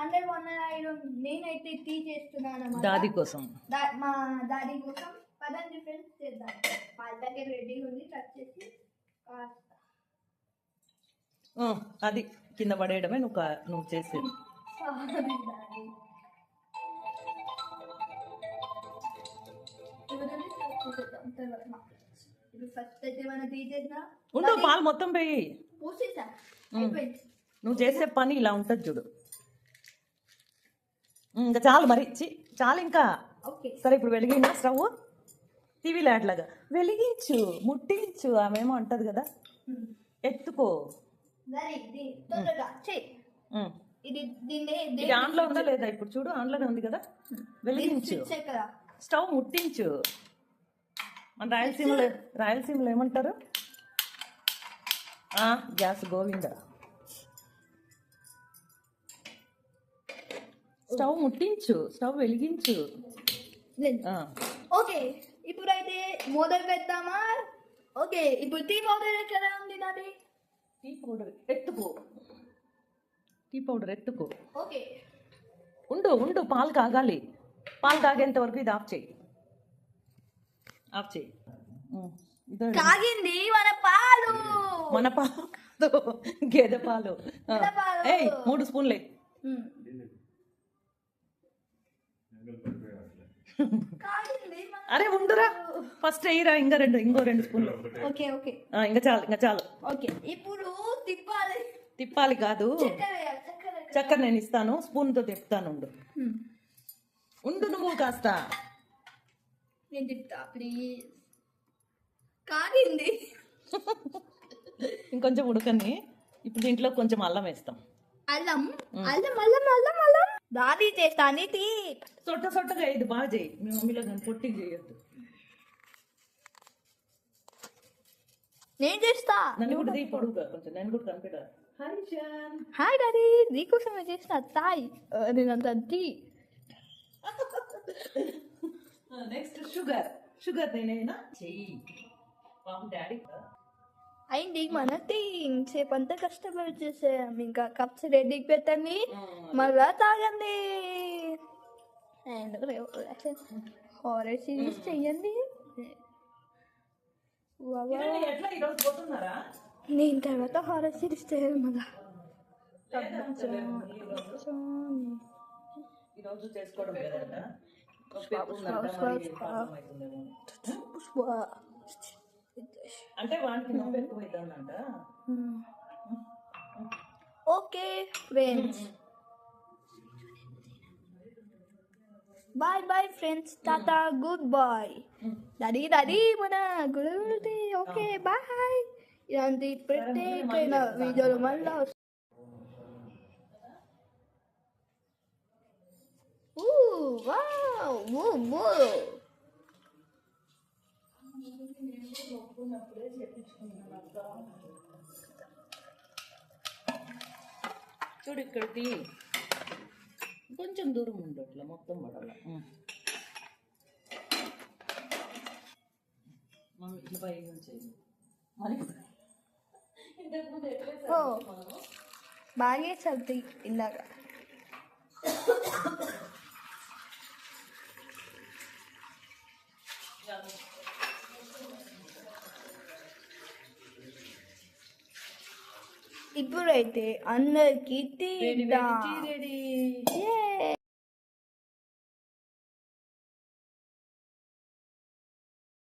అందరు వందనాలు. నేనైతే టీ చేస్తున్నాను దాది కోసం, మా డాడీ కోసం. పదండి ఫ్రెండ్స్ చేద్దాం. పాల ప్యాకెట్ రెడీ ఉంది, కట్ చేసి అది కింద పడేయడమే నువ్వు చేసేది. ఉండు, పాలు మొత్తం పోయి. నువ్వు చేసే పని ఇలా ఉంటుంది చూడు. ఇంకా చాలు మరి, చాలు ఇంకా. సరే, ఇప్పుడు వెలిగిన స్టవ్ టీవీలో అట్లాగా వెలిగించు, ముట్టించు. ఆమెమో అంటది కదా, ఎత్తుకో. ఇది ఆన్లో ఉందా లేదా? ఇప్పుడు చూడు, ఆన్లోనే ఉంది కదా. వెలిగించు, స్టవ్ ముట్టించు. మన రాయలసీమలో ఏమంటారు? గ్యాస్ గోవింద. స్టవ్ ముట్టించు, స్టవ్ వెలిగించు. ఓకే, ఇప్పుడైతే మొదలు పెడతామా? ఓకే, ఇప్పుడు టీ పౌడర్ ఎక్కడ ఉంది నాది? టీ పౌడర్ ఎత్తుకో, టీ పౌడర్ ఎత్తుకో. ఓకే, ఉండు, పాలు కాగాలి. పాలు కాగేంత వరకు ఇది ఆఫ్ చేయి. కాగింది మన పాలు గేదె పాలు. 3 స్పూన్లే. అరే ఉండురా, ఫస్ట్ అయ్యిరా. ఇంకో 2 స్పూన్లు. ఓకే, ఇంకా చాలు. ఓకే, ఇప్పుడు తిప్పాలి కాదు, చక్కెర నేను ఇస్తాను, స్పూన్తో తిప్పుతాను. ఉండు నువ్వు కాస్త. నేను తిప్పుతా ప్లీజ్. కాగింది. ఇంకొంచెం ఉడకని. ఇప్పుడు దీంట్లో కొంచెం అల్లం వేస్తాం. అల్లం. దాది చేస్తాను టీ. సొట్టగా ఇది బాగా చేయి. మీ మమ్మీలో కానీ పొట్టికి చేయొద్దు. నేను చేస్తా. నన్ను కూడా పొడుగుగా కొంచెం, నేను కూడా కనిపెట్టా. హాయ్ డాడీ, నీకోసమే చేస్తా తాయ్. నేనంత టీ. నెక్స్ట్ షుగర్ నేనైనా చెయ్యి. పాపం డాడీ అయింది మన టీ. సేపు అంతా కష్టపడి చేసాం. ఇంకా కప్స్ రెడీకి పెట్టండి, మళ్ళా తాగండి. అండ్ హారర్ సిరీస్ చెయ్యండి. నేను తర్వాత హారర్ సిరీస్ చేయాలి మళ్ళా. ఈరోజు చేసుకోవడం లేదంట. అంటే వానికి నొప్పి ఎక్కువైందంట. Okay friends, bye friends, tata, good bye. Daddy మన గుడి. Okay bye. ఇలాంటి ప్రత్యేకమైన వీడియోలు మళ్ళా. చూడు, ఇక్కడికి కొంచెం దూరం ఉండట్లే, మొత్తం పడాల. మనం ఇట్లా పై నుంచి బాగా చల్తాయి ఇలాగా. ఇప్పుడైతే అందరికి టీ రెడీ.